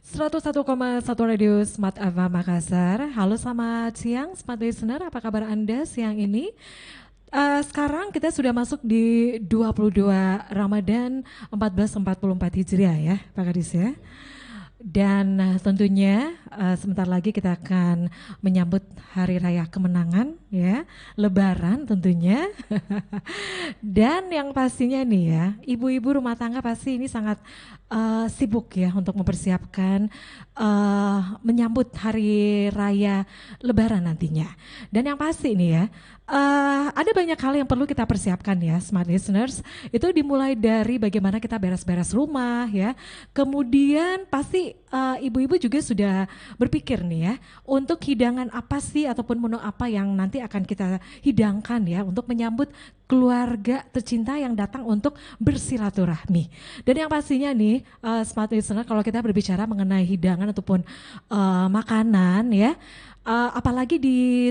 101,1 Radio Smart FM Makassar. Halo selamat siang Smart Listener, apa kabar Anda siang ini? Sekarang kita sudah masuk di 22 Ramadan 1444 Hijriah ya Pak Kadis ya. Dan tentunya sebentar lagi kita akan menyambut Hari Raya Kemenangan ya, Lebaran tentunya. Dan yang pastinya nih ya, ibu-ibu rumah tangga pasti ini sangat sibuk ya untuk mempersiapkan menyambut Hari Raya Lebaran nantinya. Dan yang pasti nih ya, ada banyak hal yang perlu kita persiapkan ya, Smart Listeners. Itu dimulai dari bagaimana kita beres-beres rumah ya. Kemudian pasti ibu-ibu juga sudah berpikir nih ya, untuk hidangan apa sih ataupun menu apa yang nanti akan kita hidangkan ya untuk menyambut keluarga tercinta yang datang untuk bersilaturahmi. Dan yang pastinya nih, Smart Listener, kalau kita berbicara mengenai hidangan ataupun makanan ya, apalagi di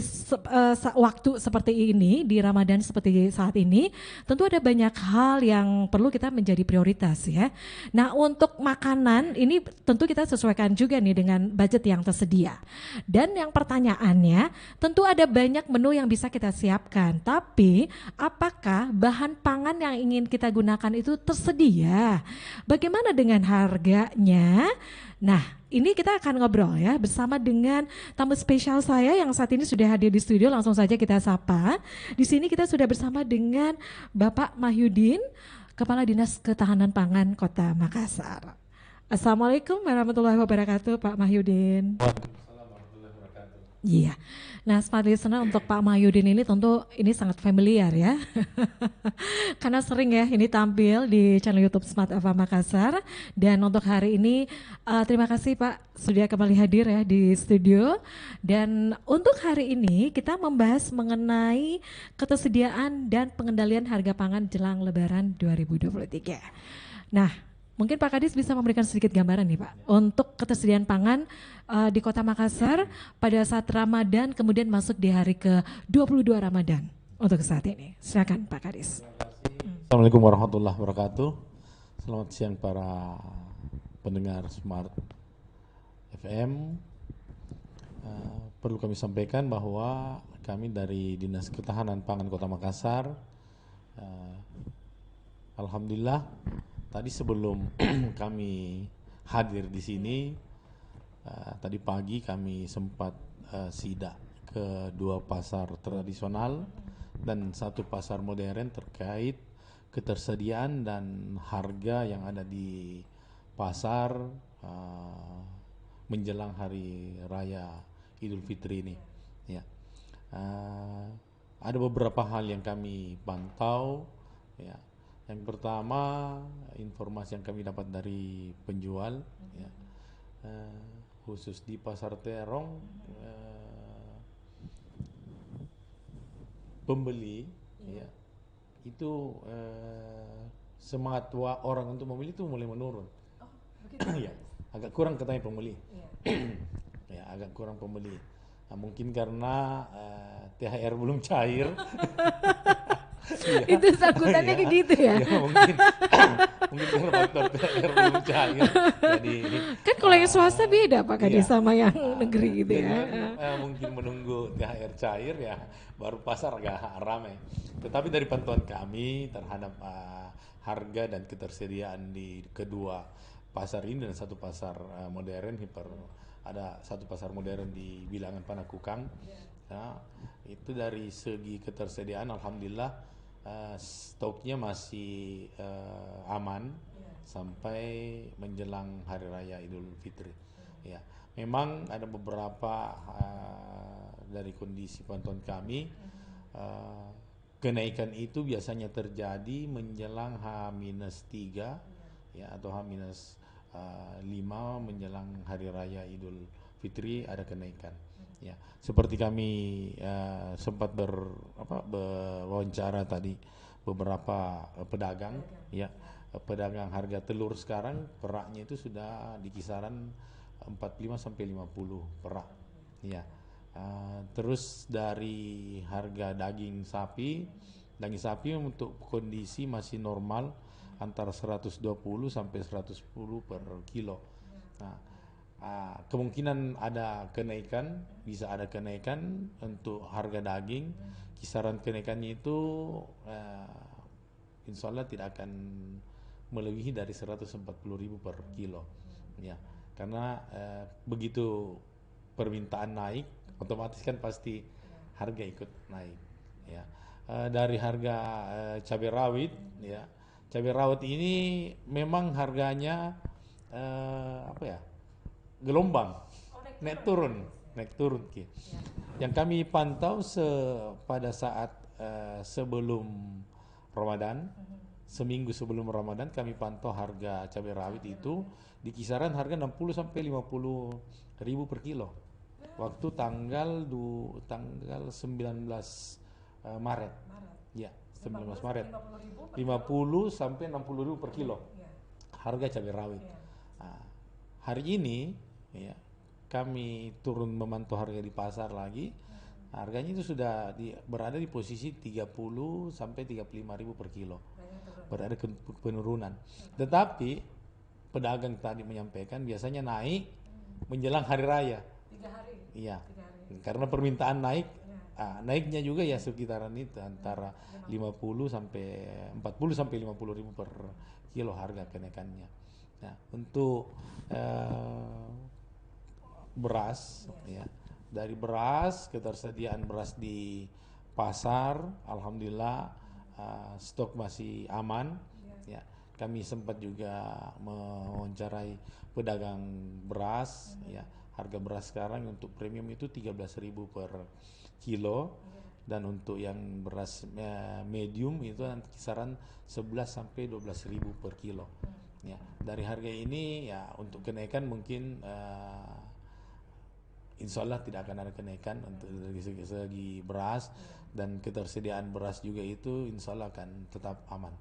waktu seperti ini, di Ramadan seperti saat ini, tentu ada banyak hal yang perlu kita menjadi prioritas ya. Nah untuk makanan ini tentu kita sesuaikan juga nih dengan budget yang tersedia. Dan yang pertanyaannya, tentu ada banyak menu yang bisa kita siapkan, tapi apakah bahan pangan yang ingin kita gunakan itu tersedia? Bagaimana dengan harganya? Nah, ini kita akan ngobrol ya bersama dengan tamu spesial saya yang saat ini sudah hadir di studio. Langsung saja kita sapa. Di sini kita sudah bersama dengan Bapak Mahyudin, Kepala Dinas Ketahanan Pangan Kota Makassar. Assalamualaikum warahmatullahi wabarakatuh, Pak Mahyudin. Iya. Nah, Smart Listener, untuk Pak Mahyudin ini tentu ini sangat familiar ya. Karena sering ya ini tampil di channel YouTube Smart FM Makassar. Dan untuk hari ini terima kasih Pak sudah kembali hadir ya di studio. Dan untuk hari ini kita membahas mengenai ketersediaan dan pengendalian harga pangan jelang Lebaran 2023. Nah, mungkin Pak Kadis bisa memberikan sedikit gambaran nih Pak untuk ketersediaan pangan di Kota Makassar pada saat Ramadan kemudian masuk di hari ke-22 Ramadan untuk saat ini. Silakan Pak Kadis. Assalamualaikum warahmatullahi wabarakatuh. Selamat siang para pendengar Smart FM. Perlu kami sampaikan bahwa kami dari Dinas Ketahanan Pangan Kota Makassar, alhamdulillah tadi sebelum kami hadir di sini, tadi pagi kami sempat sidak ke dua pasar tradisional dan satu pasar modern terkait ketersediaan dan harga yang ada di pasar menjelang hari raya Idul Fitri ini. Ya, ada beberapa hal yang kami pantau. Ya, yang pertama informasi yang kami dapat dari penjual, ya, khusus di pasar Terong, pembeli, ya, itu semangat orang untuk membeli itu mulai menurun. Ya, agak kurang katanya pembeli. Ya, agak kurang pembeli. Nah, mungkin karena THR belum cair. Ya, Itu sangkutannya ya, kayak gitu ya? ya mungkin karena faktor THR belum cair. Jadi Kan kalau yang swasta beda Pak Kadis sama yang negeri gitu ya. mungkin menunggu THR cair ya baru pasar agak ramai. Tetapi dari pantauan kami terhadap harga dan ketersediaan di kedua pasar ini dan satu pasar modern ada satu pasar modern di Bilangan Panakukang. Ya, itu dari segi ketersediaan alhamdulillah stoknya masih aman sampai menjelang hari raya Idul Fitri. Ya, memang ada beberapa dari kondisi pantauan kami kenaikan itu biasanya terjadi menjelang H-3 ya atau H-5 menjelang hari raya Idul Fitri ada kenaikan. Ya, seperti kami sempat berwawancara tadi beberapa pedagang, ya, pedagang harga telur sekarang peraknya itu sudah di kisaran 45 sampai 50 perak. Ya, terus dari harga daging sapi untuk kondisi masih normal antara 120 sampai 110 per kilo. Nah, kemungkinan ada kenaikan, bisa ada kenaikan untuk harga daging. Kisaran kenaikannya itu insya Allah tidak akan melebihi dari 140.000 per kilo, ya. Karena begitu permintaan naik, otomatis kan pasti harga ikut naik, ya. Dari harga cabai rawit, ya, cabai rawit ini memang harganya apa ya, gelombang, naik turun, Ki. Yang kami pantau pada saat sebelum Ramadan, seminggu sebelum Ramadan kami pantau harga cabai rawit itu di kisaran harga 60 sampai 50 ribu per kilo. Waktu tanggal 19 Maret. Ya, 19 Maret. 50 sampai 60 ribu per kilo. Harga cabai rawit. Nah, hari ini ya, kami turun memantau harga di pasar lagi. Harganya itu sudah berada di posisi 30 sampai 35 ribu per kilo. Berada penurunan. Tetapi pedagang tadi menyampaikan biasanya naik menjelang hari raya. 3 hari. Iya. 3 hari. Karena permintaan naik, naiknya juga ya sekitaran itu antara 50 sampai 40 sampai 50 ribu per kilo harga kenaikannya. Nah, untuk beras, ya, dari beras, ketersediaan beras di pasar, alhamdulillah stok masih aman. Ya, kami sempat juga mewawancarai pedagang beras. Ya, harga beras sekarang untuk premium itu 13.000 per kilo, dan untuk yang beras medium itu kisaran 11 sampai 12.000 per kilo. Ya, dari harga ini ya untuk kenaikan mungkin insya Allah tidak akan ada kenaikan untuk dari segi beras, dan ketersediaan beras juga itu insya Allah akan tetap aman.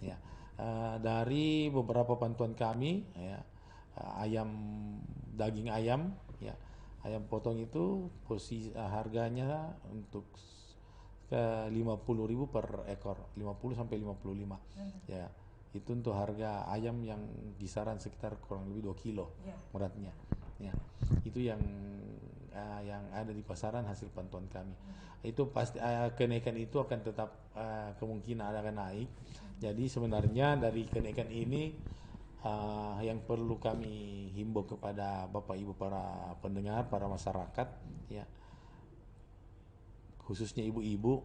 Ya, dari beberapa pantauan kami, ya, daging ayam, ya, ayam potong itu posisi harganya untuk ke 50.000 per ekor, 50 sampai 55. Ya, itu untuk harga ayam yang kisaran sekitar kurang lebih 2 kilo beratnya. Ya, itu yang ada di pasaran hasil pantauan kami. Itu pasti kenaikan itu akan tetap kemungkinan akan naik. Jadi sebenarnya dari kenaikan ini yang perlu kami himbau kepada Bapak Ibu para pendengar, para masyarakat, ya, khususnya ibu-ibu,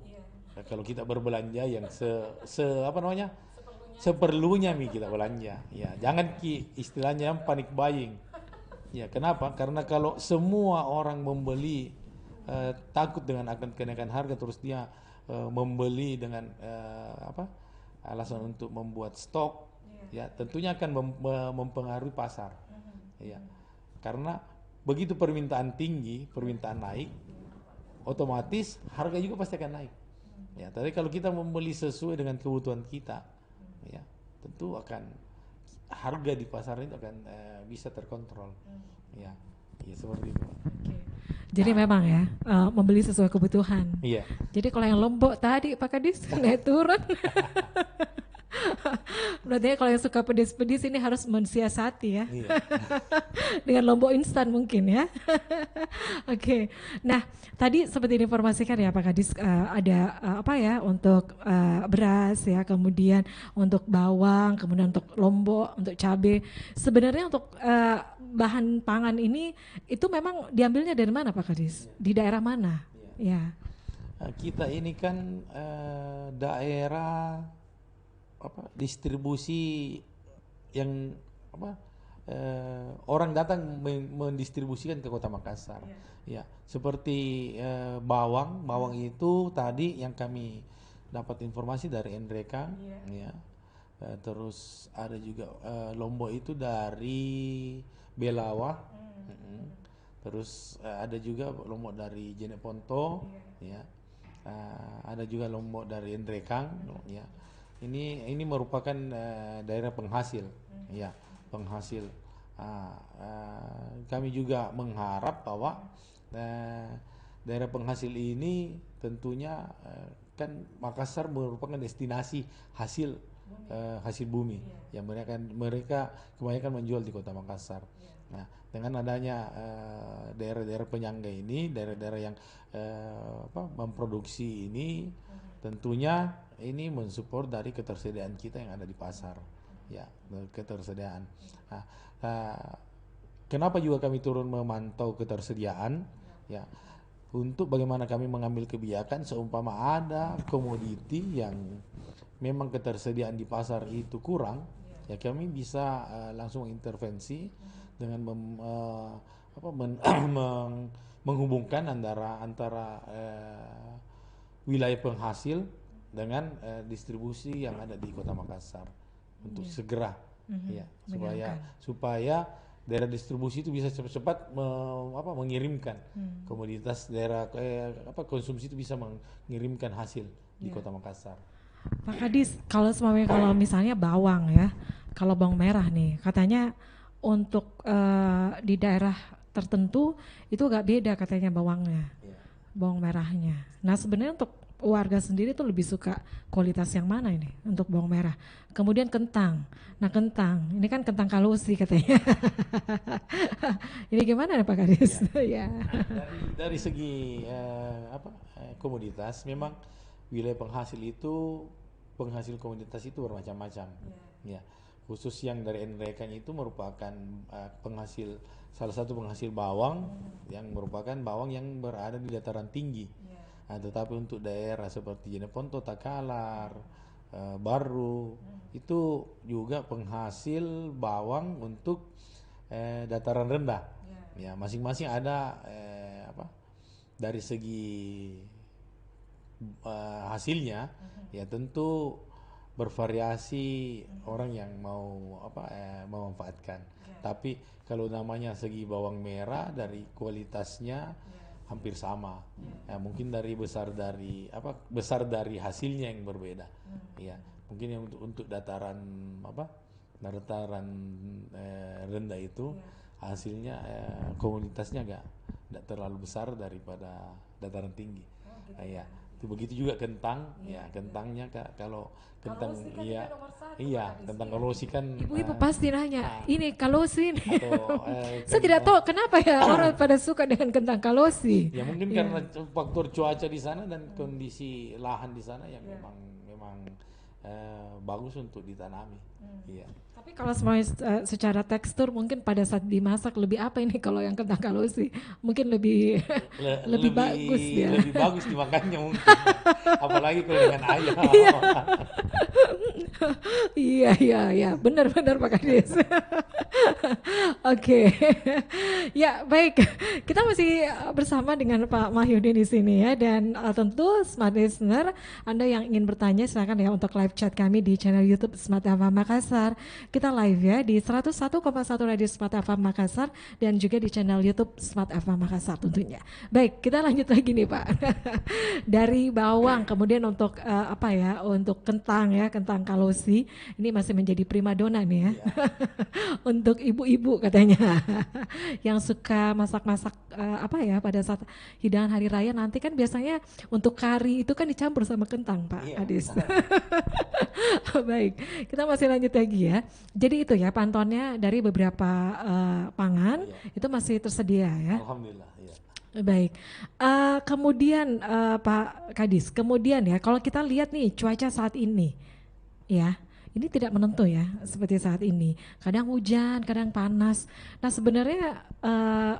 kalau kita berbelanja yang seperlunya kita belanja, ya, jangan istilahnya panik buying. Ya, kenapa? Karena kalau semua orang membeli takut dengan akan kenaikan harga, terus dia membeli dengan alasan untuk membuat stok, ya, tentunya akan mempengaruhi pasar. Ya, karena begitu permintaan tinggi, permintaan naik, otomatis harga juga pasti akan naik. Ya, tapi kalau kita membeli sesuai dengan kebutuhan kita, ya, tentu akan harga di pasar itu akan bisa terkontrol. Ya, ya seperti itu. Okay. Jadi memang ya membeli sesuai kebutuhan. Iya. Jadi kalau yang Lombok tadi Pak Kadis naik turun. Berarti kalau yang suka pedis-pedis ini harus mensiasati ya. Iya. Dengan Lombok instan mungkin ya. Oke. Nah, tadi seperti diinformasikan ya Pak Kadis ada apa ya untuk beras ya, kemudian untuk bawang, kemudian untuk lombok, untuk cabai. Sebenarnya untuk bahan pangan ini itu memang diambilnya dari mana Pak Kadis? Di daerah mana? Ya. Kita ini kan daerah distribusi yang orang datang mendistribusikan ke Kota Makassar. Ya, seperti bawang itu tadi yang kami dapat informasi dari Endrekang, ya. Terus ada juga lombok itu dari Belawa. Terus ada juga lombok dari Jeneponto, ya. Ada juga lombok dari Endrekang, ya. Ini merupakan daerah penghasil, ya, penghasil. Kami juga mengharap bahwa daerah penghasil ini tentunya kan Makassar merupakan destinasi hasil bumi, yang mereka kebanyakan menjual di Kota Makassar. Nah, dengan adanya daerah-daerah penyangga ini, daerah-daerah yang memproduksi ini, tentunya ini mensupport dari ketersediaan kita yang ada di pasar, ya, ketersediaan. Nah, eh, kenapa juga kami turun memantau ketersediaan, ya, untuk bagaimana kami mengambil kebijakan seumpama ada komoditi yang memang ketersediaan di pasar itu kurang, ya kami bisa langsung intervensi dengan menghubungkan antara wilayah penghasil dengan distribusi yang ada di Kota Makassar untuk segera, ya, supaya daerah distribusi itu bisa cepat-cepat mengirimkan komoditas daerah konsumsi itu bisa mengirimkan hasil di Kota Makassar. Pak Kadis, kalau misalnya bawang ya, kalau bawang merah nih, katanya untuk di daerah tertentu itu agak beda katanya bawangnya, bawang merahnya. Nah sebenarnya untuk warga sendiri tuh lebih suka kualitas yang mana ini untuk bawang merah. Kemudian kentang. Nah kentang, ini kan kentang Kalosi katanya. Ini gimana nih Pak Kadis? Ya. Dari segi komoditas, memang wilayah penghasil komoditas itu bermacam-macam. Ya, khusus yang dari NREKAN itu merupakan salah satu penghasil bawang yang merupakan bawang yang berada di dataran tinggi. Nah, tetapi untuk daerah seperti Jeneponto, Takalar, Baru itu juga penghasil bawang untuk dataran rendah. Ya, masing-masing ada dari segi hasilnya, ya tentu bervariasi orang yang mau memanfaatkan. Tapi kalau namanya segi bawang merah dari kualitasnya hampir sama. Ya, mungkin besar dari hasilnya yang berbeda. Ya, mungkin yang untuk dataran rendah itu hasilnya komunitasnya nggak terlalu besar daripada dataran tinggi. Ya, begitu juga kentang, ya kentangnya kalau kentang kentang Kalosi kan Ibu-ibu pasti nanya, ini Kalosi ini. atau Saya tidak tahu kenapa ya orang pada suka dengan kentang Kalosi. ya mungkin karena faktor cuaca di sana dan kondisi lahan di sana yang memang bagus untuk ditanami. Iya. Tapi kalau secara tekstur mungkin pada saat dimasak lebih apa ini kalau yang kentang Kalosi? Mungkin lebih lebih bagus ya. Lebih bagus dimakannya mungkin. Apalagi kalau dengan ayam. Iya, benar-benar Pak Kadis. Oke, ya baik, kita masih bersama dengan Pak Mahyudin di sini ya, dan tentu Smart Listener, Anda yang ingin bertanya silakan ya untuk live chat kami di channel YouTube Smart FM Makassar. Kita live ya di 101,1 Radio Smart FM Makassar dan juga di channel YouTube Smart FM Makassar tentunya. Baik, kita lanjut lagi nih Pak. Dari bawang, kemudian untuk untuk kentang ya, kentang Kalosi, ini masih menjadi primadona nih ya. Untuk ibu-ibu katanya yang suka masak-masak pada saat hidangan hari raya nanti kan biasanya untuk kari itu kan dicampur sama kentang Pak Kadis. Baik, kita masih lanjut lagi ya. Jadi itu ya pantauannya dari beberapa pangan itu masih tersedia ya. Alhamdulillah. Ya. Baik, kemudian Pak Kadis, kemudian ya kalau kita lihat nih cuaca saat ini, ya ini tidak menentu ya seperti saat ini. Kadang hujan, kadang panas. Nah sebenarnya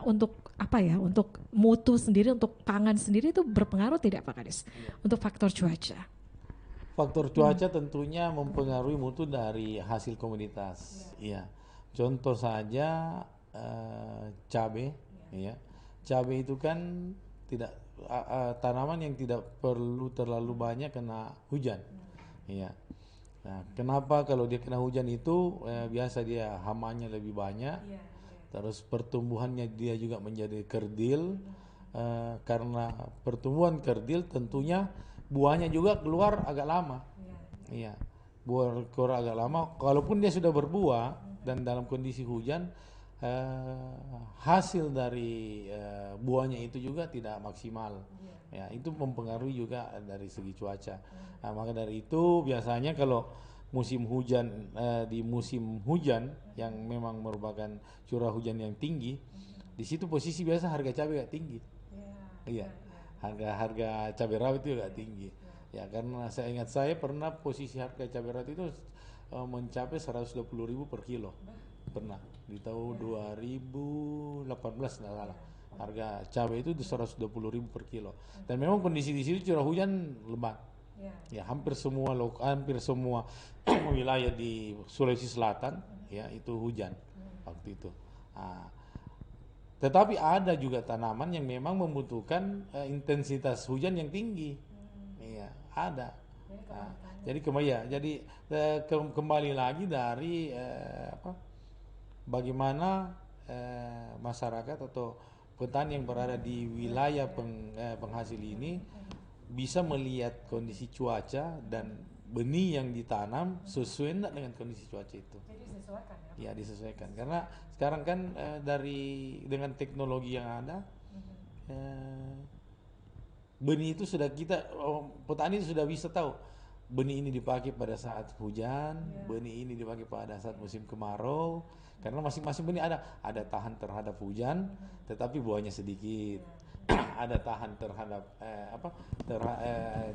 untuk untuk mutu sendiri, untuk pangan sendiri itu berpengaruh tidak Pak Kadis untuk faktor cuaca? Faktor cuaca tentunya mempengaruhi mutu dari hasil komoditas. Iya. Contoh saja cabai, ya. Cabai itu kan tidak tanaman yang tidak perlu terlalu banyak kena hujan. Iya. Nah, kenapa kalau dia kena hujan itu biasa dia hamanya lebih banyak, terus pertumbuhannya dia juga menjadi kerdil, karena pertumbuhan kerdil tentunya buahnya juga keluar agak lama. Iya, buah keluar agak lama. Kalaupun dia sudah berbuah dan dalam kondisi hujan, hasil dari buahnya itu juga tidak maksimal. Ya, itu mempengaruhi juga dari segi cuaca. Nah, maka dari itu biasanya kalau musim hujan di musim hujan yang memang merupakan curah hujan yang tinggi, di situ posisi biasa harga cabai agak tinggi. Iya, harga cabai rawit itu agak tinggi. Ya, karena saya ingat saya pernah posisi harga cabai rawit itu mencapai 120.000 per kilo. Pernah di tahun 2018 nggak salah. Harga cabai itu 120.000 per kilo. Dan memang kondisi di situ curah hujan lebat. Ya, hampir semua wilayah di Sulawesi Selatan ya itu hujan waktu itu. Nah, tetapi ada juga tanaman yang memang membutuhkan intensitas hujan yang tinggi. Iya, ada. Nah, jadi kembali lagi dari bagaimana masyarakat atau petani yang berada di wilayah penghasil ini bisa melihat kondisi cuaca dan benih yang ditanam sesuai enggak dengan kondisi cuaca itu. Jadi disesuaikan ya? Ya, disesuaikan. Karena sekarang kan dengan teknologi yang ada, benih itu sudah petani itu sudah bisa tahu benih ini dipakai pada saat hujan, benih ini dipakai pada saat musim kemarau. Karena masing-masing benih ada tahan terhadap hujan, tetapi buahnya sedikit. Ada tahan terhadap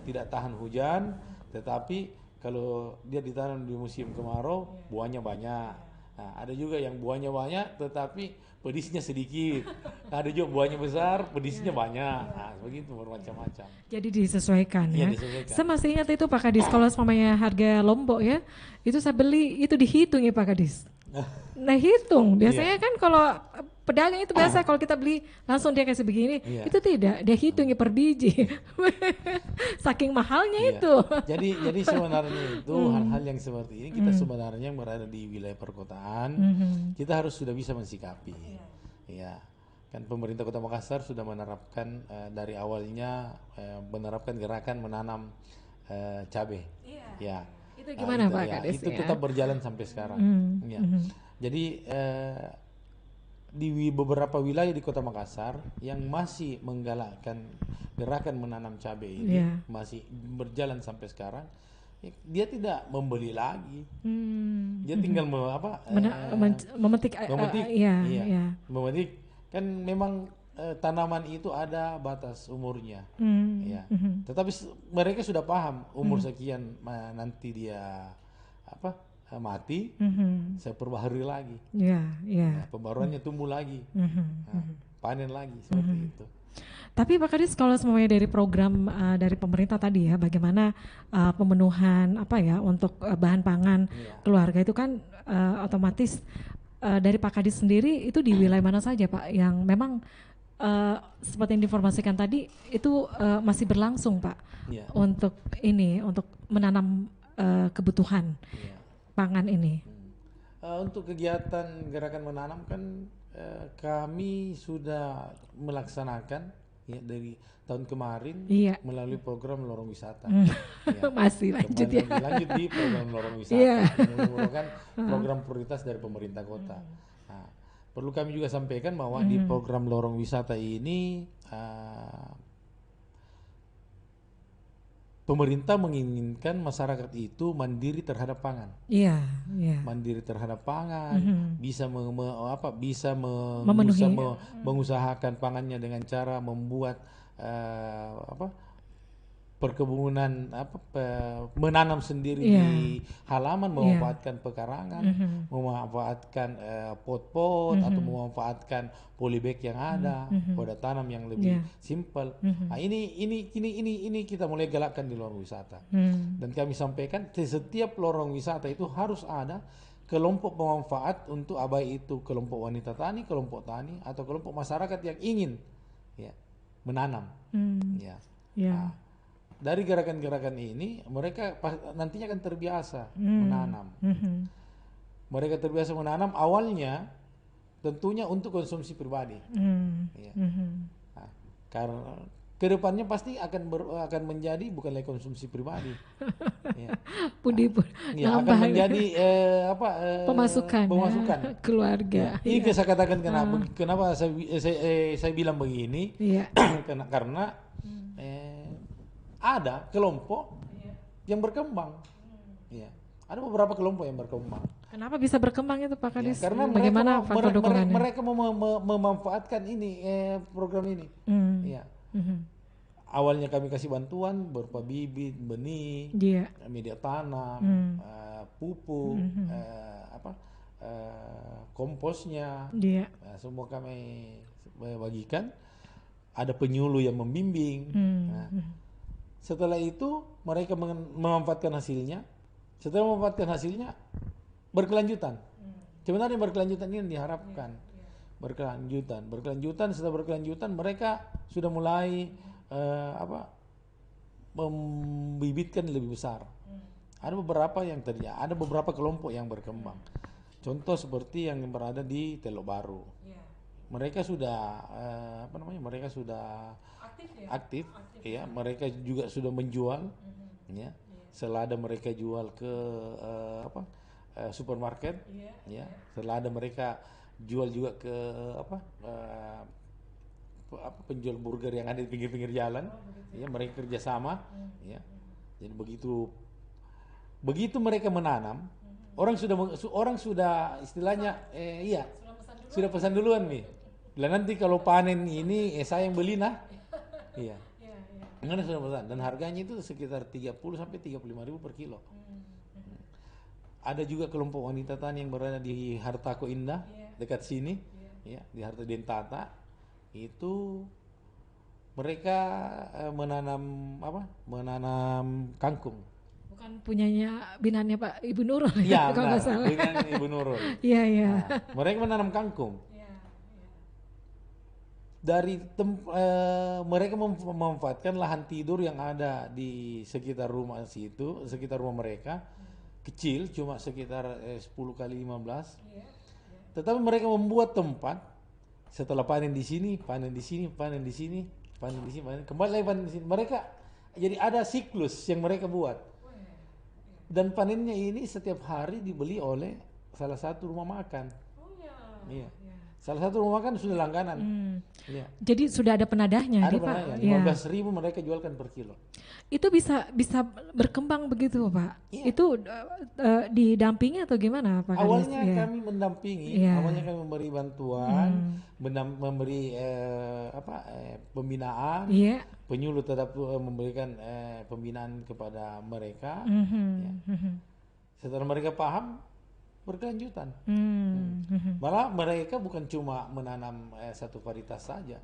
tidak tahan hujan, tetapi kalau dia ditanam di musim kemarau buahnya banyak. Nah, ada juga yang buahnya banyak tetapi pedisnya sedikit. Ada juga buahnya besar, pedisnya banyak. Nah, begitu bermacam-macam. Jadi disesuaikan ya. Disesuaikan. Saya masih ingat itu Pak Kadis, kalau semuanya harga Lombok ya, itu saya beli itu dihitung ya Pak Kadis. Nah hitung, biasanya kan kalau pedagang itu biasa kalau kita beli langsung dia kasih begini, itu tidak, dia hitungnya per biji. Saking mahalnya itu. Jadi sebenarnya itu hal-hal yang seperti ini kita sebenarnya yang berada di wilayah perkotaan, kita harus sudah bisa mensikapi. Ya, kan pemerintah Kota Makassar sudah menerapkan dari awalnya menerapkan gerakan menanam cabai. Ya. Itu gimana Pak Kades? Itu tetap berjalan sampai sekarang. Ya. Jadi di beberapa wilayah di Kota Makassar yang masih menggalakkan gerakan menanam cabai ini masih berjalan sampai sekarang. Dia tidak membeli lagi. Dia tinggal memetik. Memetik. Kan memang tanaman itu ada batas umurnya, ya. Tetapi mereka sudah paham umur sekian nanti dia mati, saya perbaharui lagi. Nah, pembaruannya tumbuh lagi, panen lagi seperti itu. Tapi Pak Kadis kalau semuanya dari program dari pemerintah tadi ya, bagaimana pemenuhan untuk bahan pangan keluarga itu kan otomatis dari Pak Kadis sendiri itu di wilayah mana saja Pak yang memang seperti yang diinformasikan tadi itu masih berlangsung Pak untuk menanam kebutuhan pangan ini. Untuk kegiatan gerakan menanam kan kami sudah melaksanakan dari tahun kemarin melalui program lorong wisata. Masih lanjut lanjut di program lorong wisata, merupakan program prioritas dari pemerintah kota. Nah, perlu kami juga sampaikan bahwa di program lorong wisata ini pemerintah menginginkan masyarakat itu mandiri terhadap pangan. Mandiri terhadap pangan, bisa mengusahakan pangannya dengan cara membuat perkebunan menanam sendiri di halaman, memanfaatkan pekarangan, memanfaatkan pot-pot atau memanfaatkan polybag yang ada, pada tanam yang lebih simpel. Nah, ini kita mulai galakkan di lorong wisata. Dan kami sampaikan setiap lorong wisata itu harus ada kelompok pemanfaat untuk itu kelompok wanita tani, kelompok tani atau kelompok masyarakat yang ingin menanam. Nah, dari gerakan-gerakan ini mereka nantinya akan terbiasa menanam. Mereka terbiasa menanam awalnya tentunya untuk konsumsi pribadi. Nah, karena kedepannya pasti akan menjadi bukan lagi konsumsi pribadi. Akan menjadi pemasukan keluarga. Ini saya katakan kenapa saya bilang begini, karena ada kelompok yang berkembang, Ada beberapa kelompok yang berkembang. Kenapa bisa berkembang itu Pak Ya, Kadis? karena Bagaimana faktor dukungannya? mereka mau memanfaatkan ini program ini. Hmm. Ya. Mhm. Awalnya kami kasih bantuan berupa bibit, benih, Iya. media tanam, pupuk, komposnya, Iya. semua kami bagikan. Ada penyuluh yang membimbing. Nah, setelah itu mereka memanfaatkan hasilnya. Setelah memanfaatkan hasilnya berkelanjutan. Sebenarnya berkelanjutan ini yang diharapkan. Berkelanjutan. Setelah berkelanjutan mereka sudah mulai membibitkan lebih besar. Ada beberapa yang terjadi, ada beberapa kelompok yang berkembang. Contoh seperti yang berada di Teluk Baru. Mereka sudah mereka sudah aktif, ya. Mereka juga sudah menjual, ya. Selada mereka jual ke supermarket, ya. Selada mereka jual juga ke penjual burger yang ada di pinggir-pinggir jalan, ya. Mereka kerjasama, ya. Jadi begitu mereka menanam, orang sudah istilahnya, sudah pesan duluan nih. Lah nanti kalau panen ini saya yang beli nah. Iya. Karena sudah pesan dan harganya itu sekitar 30 sampai 35.000 per kilo. Ada juga kelompok wanita tani yang berada di Hartako Indah, dekat sini, ya, di Harta Dentata. Itu mereka menanam kangkung. Bukan punyanya binannya Pak Ibu Nurul Iya, kalau nggak salah. binaan Ibu Nurul. Iya. Nah, mereka menanam kangkung. Mereka memanfaatkan lahan tidur yang ada di sekitar rumah situ, sekitar rumah mereka, kecil, cuma sekitar 10 kali 15. Tetapi mereka membuat tempat setelah panen di sini, panen di sini, panen di sini, panen di sini, kembali lagi panen di sini. Mereka jadi ada siklus yang mereka buat. Dan panennya ini setiap hari dibeli oleh salah satu rumah makan. Iya. Salah satu rumah makan sudah langganan. Ya. Jadi sudah ada penadahnya, ada Pak. penadahnya, 15.000 mereka jualkan per kilo. Itu bisa berkembang begitu, Pak? Iya. Itu didampingi atau gimana, Pak? Awalnya kami mendampingi, awalnya kami memberi bantuan, memberi pembinaan, penyuluh tetap memberikan pembinaan kepada mereka. Ya. Setelah mereka paham, berkelanjutan. Malah mereka bukan cuma menanam satu varietas saja.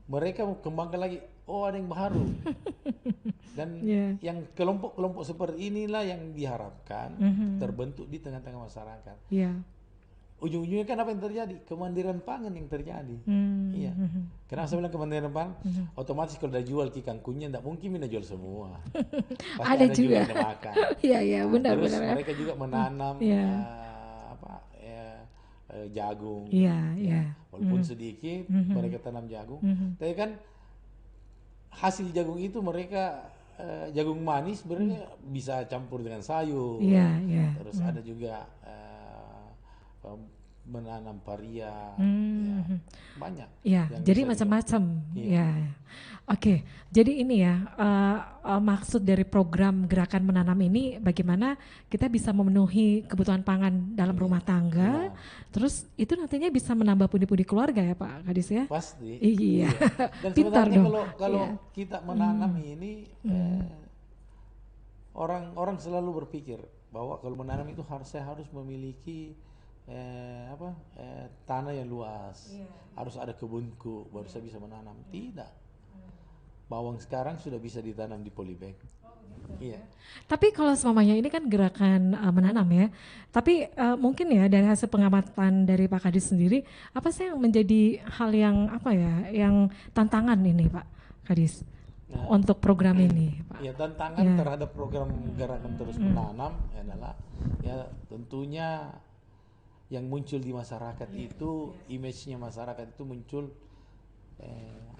Mereka kembangkan lagi, ada yang baru. Dan yang kelompok-kelompok seperti inilah yang diharapkan terbentuk di tengah-tengah masyarakat. Ujung-ujungnya kan apa yang terjadi? Kemandirian pangan yang terjadi. Iya. Kenapa saya bilang kemandirian pangan? Otomatis kalau udah jual kangkungnya tidak mungkin kita jual semua. Pasti ada juga yang makan. Iya, benar. Terus mereka juga menanam jagung. Walaupun sedikit mereka tanam jagung. Tapi kan hasil jagung itu mereka jagung manis sebenarnya bisa campur dengan sayur. Terus ada juga menanam paria, banyak. Jadi macam-macam. Oke, jadi ini ya maksud dari program gerakan menanam ini bagaimana kita bisa memenuhi kebutuhan pangan dalam rumah tangga, terus itu nantinya bisa menambah pundi-pundi keluarga ya Pak Kadis ya? Pasti. Iya. Dan Pintar sebenarnya dong. kalau kita menanam ini, orang selalu berpikir bahwa kalau menanam itu saya harus memiliki tanah yang luas, harus ada kebunku baru saya bisa menanam. Tidak. Bawang sekarang sudah bisa ditanam di polybag. Iya. Tapi kalau semuanya ini kan gerakan menanam ya. Tapi mungkin ya dari hasil pengamatan dari Pak Kadis sendiri, apa sih yang menjadi hal yang yang tantangan ini Pak Kadis untuk program ini, Pak? Ya, tantangan terhadap program gerakan terus menanam adalah ya tentunya yang muncul di masyarakat itu, image-nya masyarakat itu muncul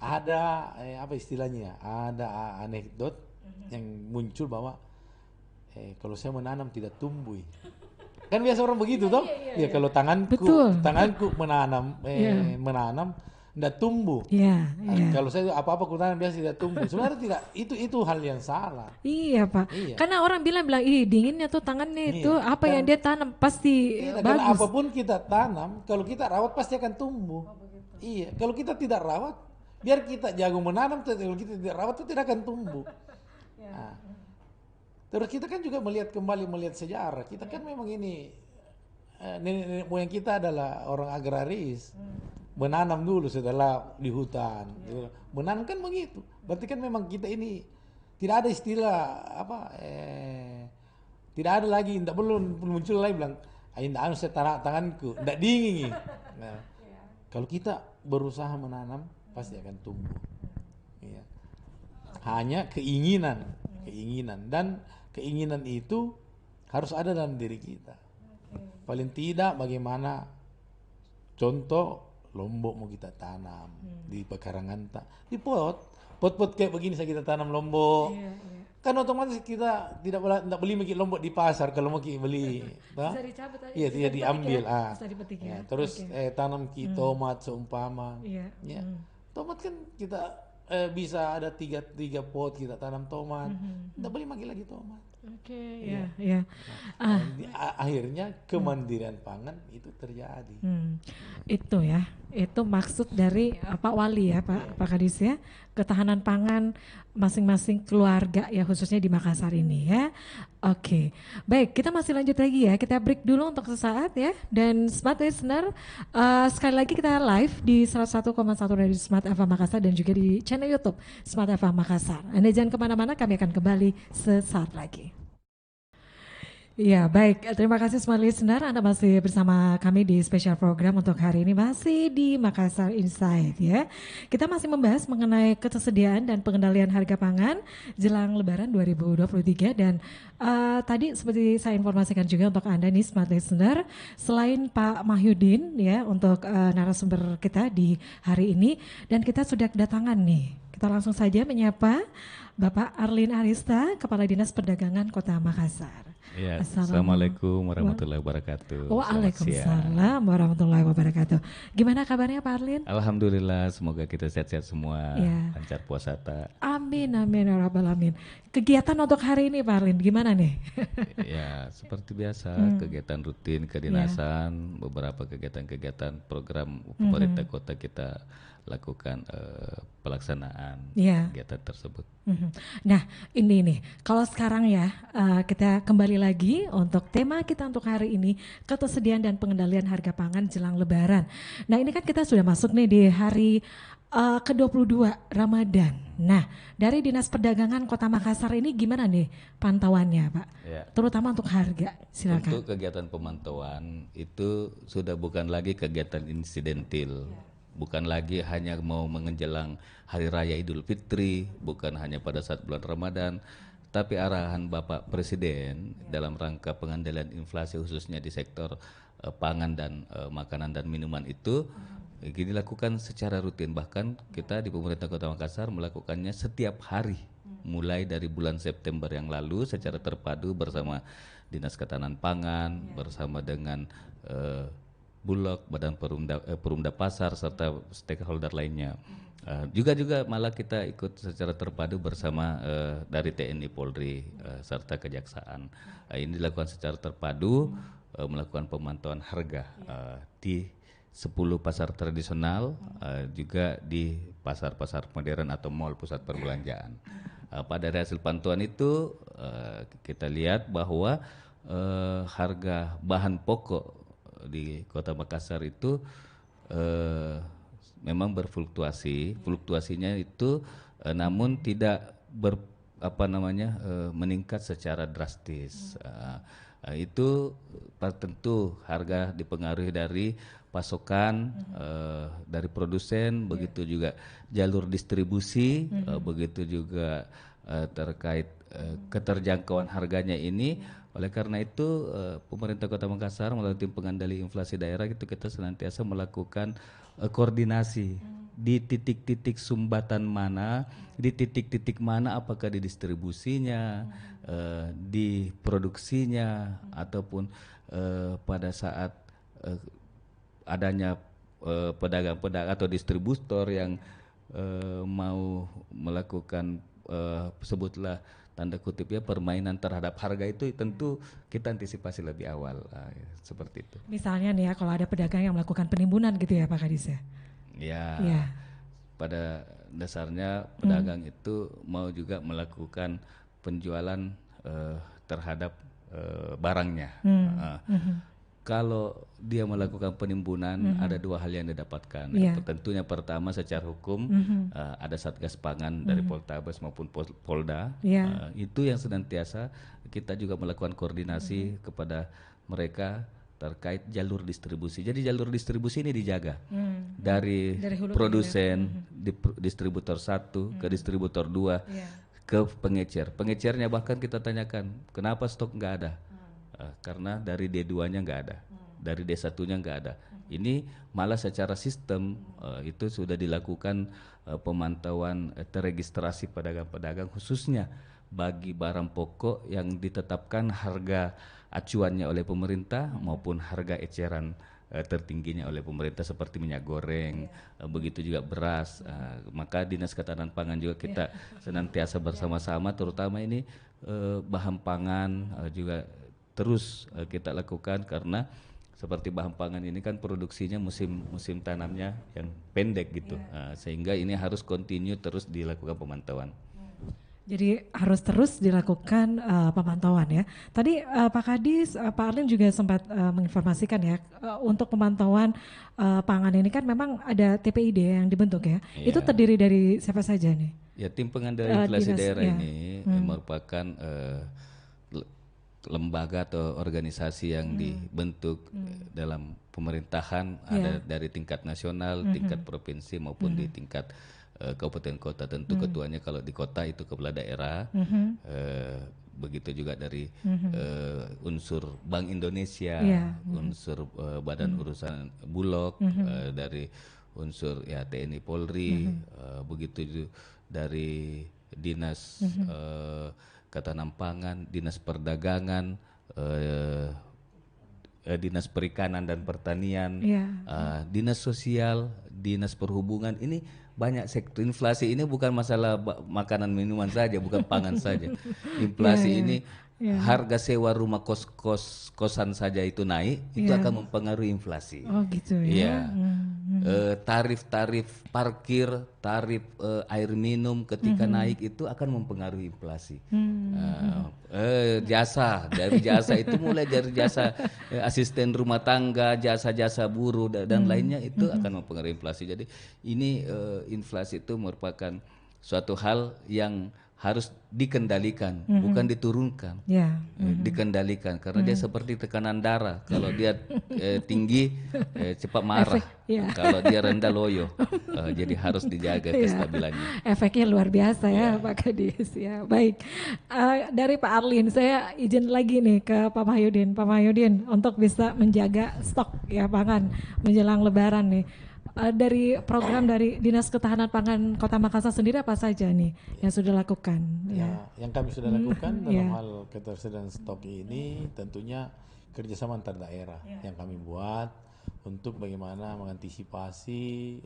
ada apa istilahnya? Ada anekdot yang muncul bahwa kalau saya menanam tidak tumbuh. Kan biasa orang begitu toh? Ya kalau tanganku menanam tidak tumbuh. Iya, iya. Kalau saya apa-apa kutanam biasa tidak tumbuh. Sebenarnya tidak, itu hal yang salah. Iya, Pak. Iya, Karena orang bilang, ih dinginnya tuh tangannya itu iya. apa yang dia tanam pasti Iya, karena bagus. apapun kita tanam, kalau kita rawat pasti akan tumbuh. Iya, kalau kita tidak rawat, biar kita jago menanam, kalau kita tidak rawat itu tidak akan tumbuh. Nah, terus kita kan juga melihat sejarah. Kita kan memang ini nenek moyang kita adalah orang agraris. Menanam dulu setelah di hutan. Menanam kan begitu. Berarti kan memang kita ini tidak ada istilah apa tidak ada lagi, tidak belum muncul lagi bilang tidak anu saya tanganku, tidak dingin. Nah, kalau kita berusaha menanam pasti akan tumbuh. Iya. Hanya keinginan dan keinginan itu harus ada dalam diri kita. Paling tidak bagaimana contoh lombok mau kita tanam di pekarangan di pot kayak begini saya kita tanam lombok. Kan otomatis kita tidak beli mikir lombok di pasar kalau mau beli. Bisa dicabut aja. Iya, Bisa diambil. dipetik ya? Bisa dipetik ya. Terus tanam tomat seumpama. Iya. Ya. Tomat kan kita bisa ada tiga pot kita tanam tomat. Tidak beli lagi tomat. Oke, ya. Akhirnya kemandirian pangan itu terjadi. Itu ya, itu maksud dari Pak Wali ya, Pak Kadis ya, ketahanan pangan masing-masing keluarga ya, khususnya di Makassar ini ya. Oke, baik, kita masih lanjut lagi ya, kita break dulu untuk sesaat ya. Dan Smart Listener, sekali lagi kita live di 101,1 Radio Smart FM Makassar dan juga di channel YouTube Smart FM Makassar. Anda jangan kemana-mana, kami akan kembali sesaat lagi. Ya baik, terima kasih semua listener, Anda masih bersama kami di spesial program untuk hari ini masih di Makassar Insight ya. Kita masih membahas mengenai ketersediaan dan pengendalian harga pangan jelang Lebaran 2023 dan tadi seperti saya informasikan juga untuk Anda nih smart listener, selain Pak Mahyudin ya untuk narasumber kita di hari ini dan kita sudah kedatangan nih. Kita langsung saja menyapa Bapak Arlin Arista, Kepala Dinas Perdagangan Kota Makassar. Ya, Assalamualaikum warahmatullahi wabarakatuh. Waalaikumsalam warahmatullahi wabarakatuh. Gimana kabarnya Pak Arlin? Alhamdulillah, semoga kita sehat-sehat semua, lancar puasa tak. Amin, amin, ya rabbal alamin. Kegiatan untuk hari ini Pak Arlin, gimana nih? Ya, seperti biasa, kegiatan rutin kedinasan, beberapa kegiatan-kegiatan program pemerintah kota kita lakukan pelaksanaan kegiatan tersebut. Nah ini nih, kalau sekarang ya kita kembali lagi untuk tema kita untuk hari ini, ketersediaan dan pengendalian harga pangan jelang Lebaran. Nah ini kan kita sudah masuk nih di hari ke-22 Ramadan. Nah dari Dinas Perdagangan Kota Makassar ini gimana nih pantauannya Pak? Ya. Terutama untuk harga, silakan. Untuk kegiatan pemantauan itu sudah bukan lagi kegiatan insidentil. Bukan lagi hanya mau menjelang Hari Raya Idul Fitri, bukan hanya pada saat bulan Ramadan, tapi arahan Bapak Presiden dalam rangka pengendalian inflasi khususnya di sektor pangan dan makanan dan minuman itu dilakukan secara rutin. Bahkan kita di pemerintah Kota Makassar melakukannya setiap hari, mulai dari bulan September yang lalu secara terpadu bersama Dinas Ketahanan Pangan, bersama dengan Bulog, Badan Perumda Pasar serta stakeholder lainnya. Juga malah kita ikut secara terpadu bersama dari TNI Polri serta Kejaksaan. Ini dilakukan secara terpadu melakukan pemantauan harga di 10 pasar tradisional, juga di pasar-pasar modern atau mal pusat perbelanjaan. Pada hasil pantauan itu kita lihat bahwa harga bahan pokok di Kota Makassar itu memang berfluktuasi, fluktuasinya itu namun tidak meningkat secara drastis. Itu tentu harga dipengaruhi dari pasokan dari produsen, begitu juga jalur distribusi, begitu juga terkait keterjangkauan harganya ini. Oleh karena itu pemerintah Kota Makassar melalui tim pengendali inflasi daerah itu kita senantiasa melakukan koordinasi di titik-titik sumbatan mana, di titik-titik mana, apakah di distribusinya, di produksinya, ataupun pada saat adanya pedagang-pedagang atau distributor yang mau melakukan sebutlah tanda kutip ya permainan terhadap harga itu tentu kita antisipasi lebih awal seperti itu. Misalnya nih ya, kalau ada pedagang yang melakukan penimbunan gitu ya Pak Kadis ya? Ya, Iya. pada dasarnya pedagang itu mau juga melakukan penjualan terhadap barangnya. Kalau dia melakukan penimbunan ada dua hal yang didapatkan. Iya. Tentunya pertama secara hukum ada Satgas Pangan dari Poltabes maupun Polda. Iya. Itu yang senantiasa kita juga melakukan koordinasi kepada mereka terkait jalur distribusi. Jadi jalur distribusi ini dijaga dari hulu ke produsen, distributor 1 ke distributor 2 Iya. ke pengecer. Pengecernya bahkan kita tanyakan kenapa stok nggak ada. Karena dari D2-nya nggak ada, dari D1-nya nggak ada. Ini malah secara sistem itu sudah dilakukan pemantauan terregistrasi pedagang-pedagang khususnya bagi barang pokok yang ditetapkan harga acuannya oleh pemerintah maupun harga eceran tertingginya oleh pemerintah seperti minyak goreng, begitu juga beras. Maka Dinas Ketahanan Pangan juga kita senantiasa bersama-sama, terutama ini bahan pangan juga terus kita lakukan karena seperti bahan pangan ini kan produksinya musim tanamnya yang pendek gitu, sehingga ini harus continue terus dilakukan pemantauan. Jadi harus terus dilakukan pemantauan ya. Tadi Pak Kadis, Pak Arlin juga sempat menginformasikan ya untuk pemantauan pangan ini kan memang ada TPID yang dibentuk ya. Itu terdiri dari siapa saja nih? Ya, tim pengendali inflasi daerah ya. ini merupakan lembaga atau organisasi yang dibentuk dalam pemerintahan, ada dari tingkat nasional, tingkat provinsi maupun di tingkat kabupaten kota. Tentu ketuanya kalau di kota itu kepala daerah, begitu juga dari unsur Bank Indonesia, unsur Badan Urusan Bulog, dari unsur ya TNI Polri, begitu dari Dinas Ketahanan Pangan, Dinas Perdagangan, Dinas Perikanan dan Pertanian, Dinas Sosial, Dinas Perhubungan. Ini banyak sektor. Inflasi ini bukan masalah makanan minuman saja, bukan pangan saja. Inflasi ini harga sewa rumah kosan saja itu naik, itu akan mempengaruhi inflasi. Oh gitu ya. Tarif-tarif parkir, tarif air minum ketika naik itu akan mempengaruhi inflasi. Jasa, dari jasa itu mulai dari jasa asisten rumah tangga, jasa-jasa buruh dan lainnya itu akan mempengaruhi inflasi. Jadi ini inflasi itu merupakan suatu hal yang harus dikendalikan, bukan diturunkan. Dikendalikan karena dia seperti tekanan darah. Kalau dia tinggi cepat marah, kalau dia rendah loyo. Jadi harus dijaga kestabilannya. Efeknya luar biasa ya Pak Kadis ya. Baik, dari Pak Arlin saya izin lagi nih ke Pak Mahyudin. Pak Mahyudin untuk bisa menjaga stok ya pangan menjelang Lebaran nih. Dari program dari Dinas Ketahanan Pangan Kota Makassar sendiri apa saja nih yang sudah lakukan? Yang kami sudah lakukan dalam hal ketersediaan stok ini tentunya kerjasama antar daerah yang kami buat untuk bagaimana mengantisipasi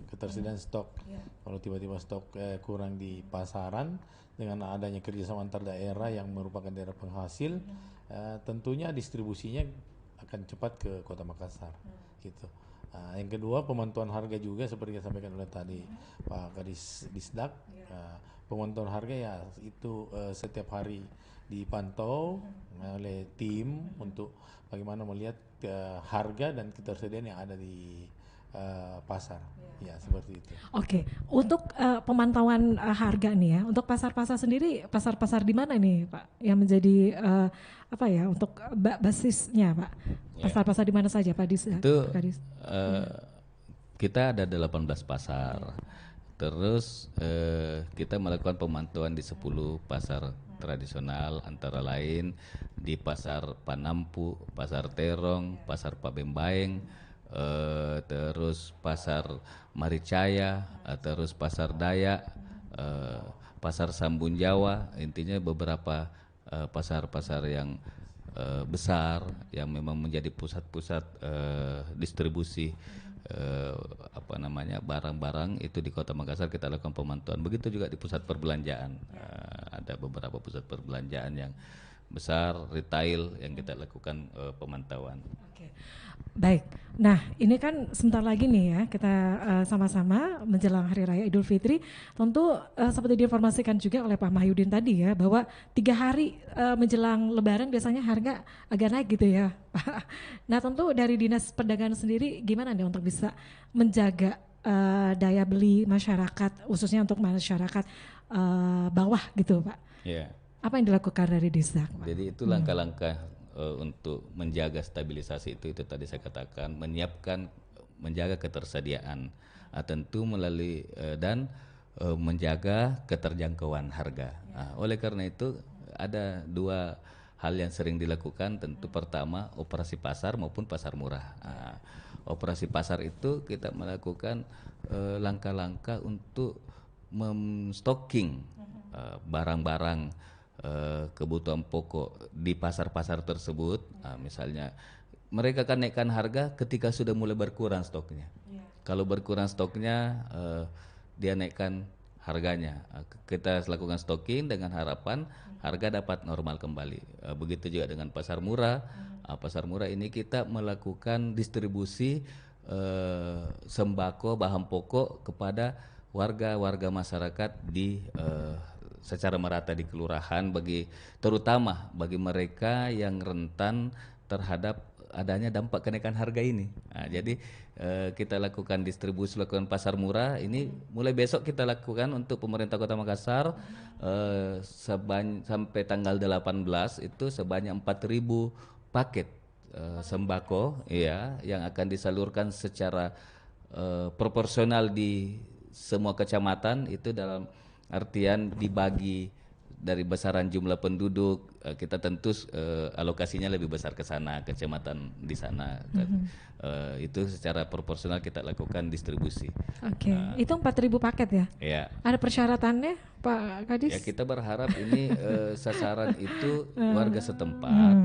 ketersediaan stok. Kalau tiba-tiba stok kurang di pasaran, dengan adanya kerjasama antar daerah yang merupakan daerah penghasil, tentunya distribusinya akan cepat ke Kota Makassar, gitu. Yang kedua pemantauan harga juga seperti yang disampaikan oleh tadi Pak Kadis Disdak. Pemantauan harga ya itu setiap hari dipantau oleh tim untuk bagaimana melihat harga dan ketersediaan yang ada di pasar. Ya seperti itu. Oke, untuk pemantauan harga nih ya, untuk pasar-pasar sendiri, pasar-pasar di mana nih Pak yang menjadi apa ya untuk basisnya Pak? Pasar-pasar di mana saja Pak Itu kita ada 18 pasar. Terus kita melakukan pemantauan di 10 pasar tradisional, antara lain di Pasar Panampu, Pasar Terong, Pasar Pabembaeng, terus Pasar Maricaya, terus Pasar Dayak, Pasar Sambun Jawa. Intinya beberapa pasar-pasar yang besar yang memang menjadi pusat-pusat distribusi barang-barang itu di Kota Makassar kita lakukan pemantauan. Begitu juga di pusat perbelanjaan, ada beberapa pusat perbelanjaan yang besar retail yang kita lakukan pemantauan. Oke. Baik. Nah, ini kan sebentar lagi nih ya kita sama-sama menjelang Hari Raya Idul Fitri. Tentu seperti diinformasikan juga oleh Pak Mahyudin tadi ya bahwa 3 hari menjelang Lebaran biasanya harga agak naik gitu ya. Nah, tentu dari Dinas Perdagangan sendiri gimana nih untuk bisa menjaga daya beli masyarakat, khususnya untuk masyarakat bawah gitu, Pak? Yeah. Apa yang dilakukan dari Disdak? Jadi itu langkah-langkah untuk menjaga stabilisasi itu tadi saya katakan, menjaga ketersediaan, tentu melalui dan menjaga keterjangkauan harga. Oleh karena itu ada 2 hal yang sering dilakukan. Tentu pertama operasi pasar maupun pasar murah. Operasi pasar itu kita melakukan langkah-langkah untuk memstocking barang-barang kebutuhan pokok di pasar-pasar tersebut. Misalnya mereka akan naikkan harga ketika sudah mulai berkurang stoknya. Kalau berkurang stoknya dia naikkan harganya. Kita lakukan stocking dengan harapan harga dapat normal kembali. Begitu juga dengan pasar murah. Pasar murah ini kita melakukan distribusi sembako bahan pokok kepada warga masyarakat di secara merata di kelurahan, terutama bagi mereka yang rentan terhadap adanya dampak kenaikan harga ini. Jadi kita lakukan distribusi, lakukan pasar murah ini mulai besok kita lakukan untuk pemerintah Kota Makassar sampai tanggal 18 itu sebanyak 4.000 paket sembako ya yang akan disalurkan secara proporsional di semua kecamatan, itu dalam artian dibagi dari besaran jumlah penduduk. Kita tentu alokasinya lebih besar ke sana, kecamatan di sana. Itu secara proporsional kita lakukan distribusi. Oke, itu 4.000 paket ya? Ya. Ada persyaratannya, Pak Kadis? Ya, kita berharap ini sasaran itu warga setempat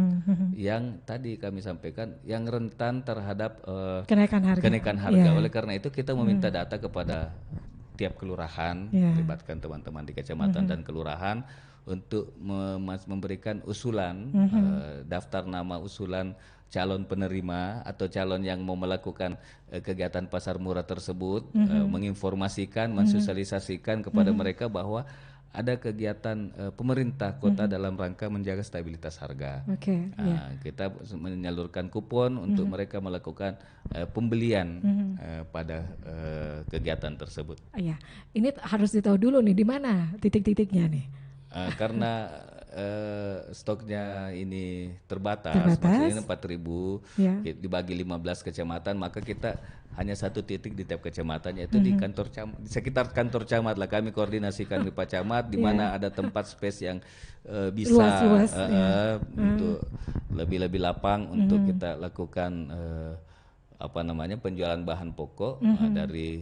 yang tadi kami sampaikan yang rentan terhadap kenaikan harga. Oleh karena itu kita meminta data kepada tiap kelurahan, melibatkan teman-teman di kecamatan dan kelurahan untuk memberikan usulan, daftar nama usulan calon penerima atau calon yang mau melakukan kegiatan pasar murah tersebut, menginformasikan, mensosialisasikan kepada mereka bahwa ada kegiatan pemerintah kota dalam rangka menjaga stabilitas harga. Kita menyalurkan kupon untuk mereka melakukan pembelian pada kegiatan tersebut. Iya, ini harus ditahu dulu nih di mana titik-titiknya nih. Karena stoknya ini terbatas. Maksudnya 4.000 dibagi 15 kecamatan, maka kita hanya satu titik di tiap kecamatan, yaitu di kantor camat, di sekitar kantor camat lah. Kami koordinasikan di Pak Camat di mana ada tempat space yang bisa luas, untuk lebih lapang untuk kita lakukan penjualan bahan pokok. Dari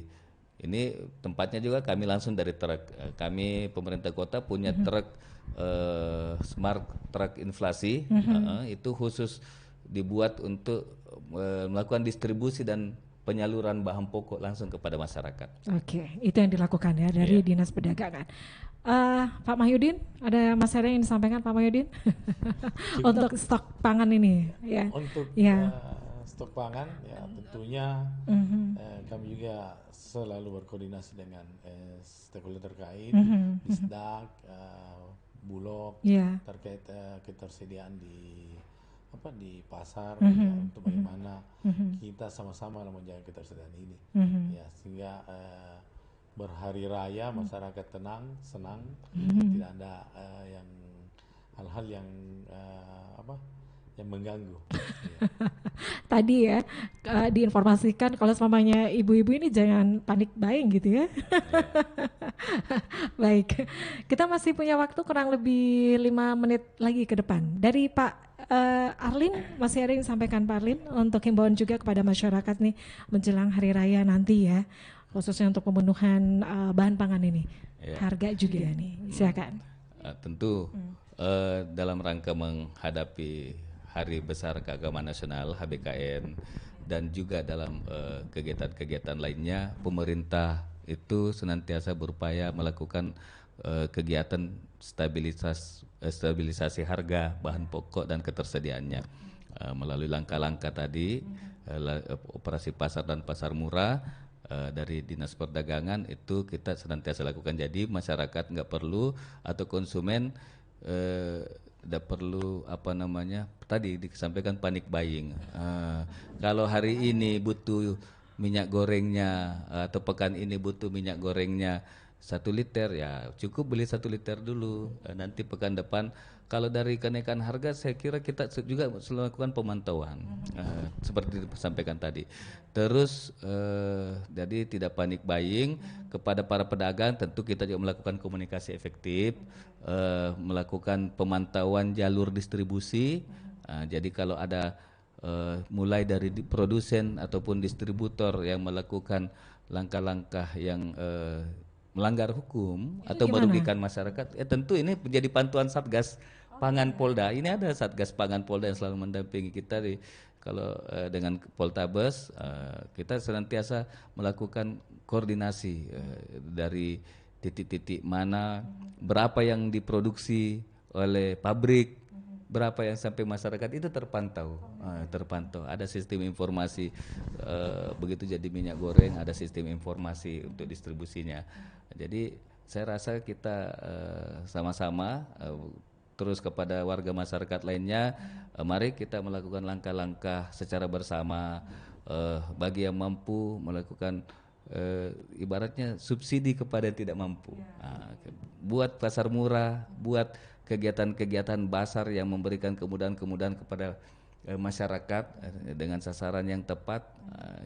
ini tempatnya juga kami langsung dari truk. Kami pemerintah kota punya truk smart truck inflasi, itu khusus dibuat untuk melakukan distribusi dan penyaluran bahan pokok langsung kepada masyarakat. Oke, itu yang dilakukan ya dari Dinas Perdagangan. Pak Mahyudin, ada masalah yang disampaikan Pak Mahyudin untuk stok pangan ini? Ya. Untuk stok pangan, ya tentunya kami juga selalu berkoordinasi dengan stakeholder terkait, Disdak, Bulog, terkait ketersediaan di pasar, untuk bagaimana kita sama-sama menjaga ketersediaan ini, ya sehingga berhari raya masyarakat tenang, senang, tidak ada hal-hal yang yang mengganggu. Tadi ya diinformasikan kalau semuanya ibu-ibu ini jangan panik buying gitu ya. Baik, kita masih punya waktu kurang lebih 5 menit lagi ke depan. Dari Pak Arlin, masih ada yang sampaikan Pak Arlin untuk himbauan juga kepada masyarakat nih menjelang hari raya nanti ya, khususnya untuk pemenuhan bahan pangan ini, harga juga nih, silakan. Tentu dalam rangka menghadapi Hari Besar Keagamaan Nasional HBKN dan juga dalam kegiatan-kegiatan lainnya, pemerintah itu senantiasa berupaya melakukan kegiatan stabilisasi harga bahan pokok dan ketersediaannya melalui langkah-langkah tadi, operasi pasar dan pasar murah dari Dinas Perdagangan itu kita senantiasa lakukan. Jadi masyarakat nggak perlu atau konsumen tidak perlu tadi disampaikan panik buying. Kalau hari ini butuh minyak gorengnya atau pekan ini butuh minyak gorengnya 1 liter, ya cukup beli 1 liter dulu. Nanti pekan depan kalau dari kenaikan harga saya kira kita juga melakukan pemantauan seperti disampaikan tadi. Terus jadi tidak panik buying. Kepada para pedagang tentu kita juga melakukan komunikasi efektif, melakukan pemantauan jalur distribusi. Jadi kalau ada mulai dari produsen ataupun distributor yang melakukan langkah-langkah yang melanggar hukum atau merugikan masyarakat, tentu ini menjadi pantauan Satgas Pangan Polda. Ini ada Satgas Pangan Polda yang selalu mendampingi kita kalau dengan Poltabes, kita senantiasa melakukan koordinasi dari titik-titik mana, berapa yang diproduksi oleh pabrik, berapa yang sampai masyarakat itu terpantau. Ada sistem informasi, begitu jadi minyak goreng ada sistem informasi untuk distribusinya. Jadi saya rasa kita sama-sama terus kepada warga masyarakat lainnya, mari kita melakukan langkah-langkah secara bersama, bagi yang mampu melakukan ibaratnya subsidi kepada yang tidak mampu. Buat pasar murah, buat kegiatan-kegiatan basar yang memberikan kemudahan-kemudahan kepada masyarakat dengan sasaran yang tepat.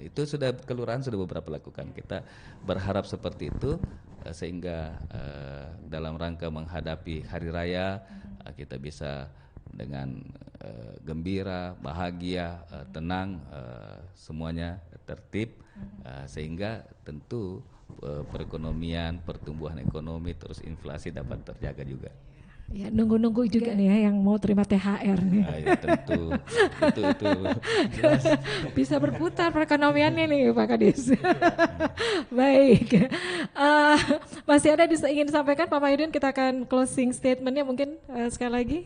Itu sudah kelurahan sudah beberapa lakukan. Kita berharap seperti itu sehingga dalam rangka menghadapi hari raya kita bisa dengan gembira, bahagia, tenang, semuanya tertib, sehingga tentu perekonomian, pertumbuhan ekonomi terus inflasi dapat terjaga juga. Ya, nunggu-nunggu juga nih ya yang mau terima THR nih. Ya, tentu itu Bisa berputar perekonomiannya nih Pak Kadis. Baik, masih ada ingin disampaikan Pak Mahyudin, kita akan closing statementnya mungkin sekali lagi.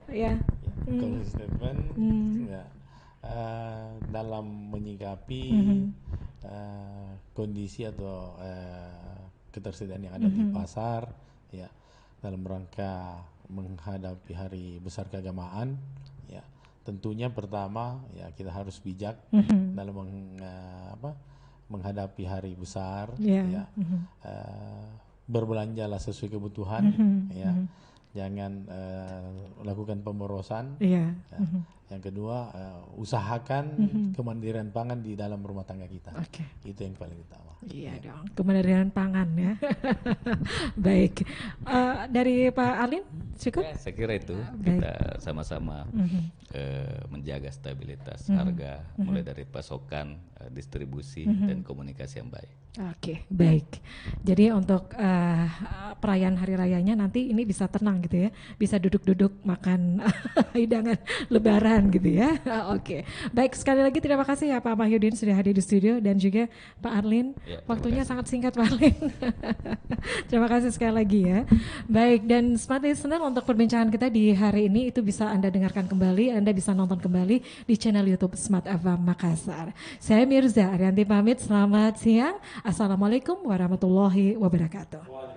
Ya. Closing statement ya, dalam menyikapi kondisi atau ketersediaan yang ada di pasar, ya, dalam rangka menghadapi hari besar keagamaan, ya tentunya pertama ya kita harus bijak dalam menghadapi hari besar, ya berbelanjalah sesuai kebutuhan, ya jangan lakukan pemborosan, ya. Yang kedua usahakan kemandirian pangan di dalam rumah tangga kita, itu yang paling utama. Iya dong, kemandirian pangan ya. Baik, dari Pak Arlin, cukup? Ya, saya kira itu kita sama-sama menjaga stabilitas harga, mulai dari pasokan, distribusi, dan komunikasi yang baik. Oke, baik. Jadi untuk perayaan hari rayanya nanti ini bisa tenang gitu ya, bisa duduk-duduk makan hidangan Lebaran gitu ya. Oke, baik, sekali lagi terima kasih ya Pak Mahyudin sudah hadir di studio, dan juga Pak Arlin. Ya, waktunya sangat singkat Pak Arlin. Terima kasih sekali lagi ya. Baik, dan Smart Listener, untuk perbincangan kita di hari ini itu bisa Anda dengarkan kembali, Anda bisa nonton kembali di channel YouTube Smart FM Makassar. Saya Mirza Arianti pamit, selamat siang. Assalamualaikum warahmatullahi wabarakatuh.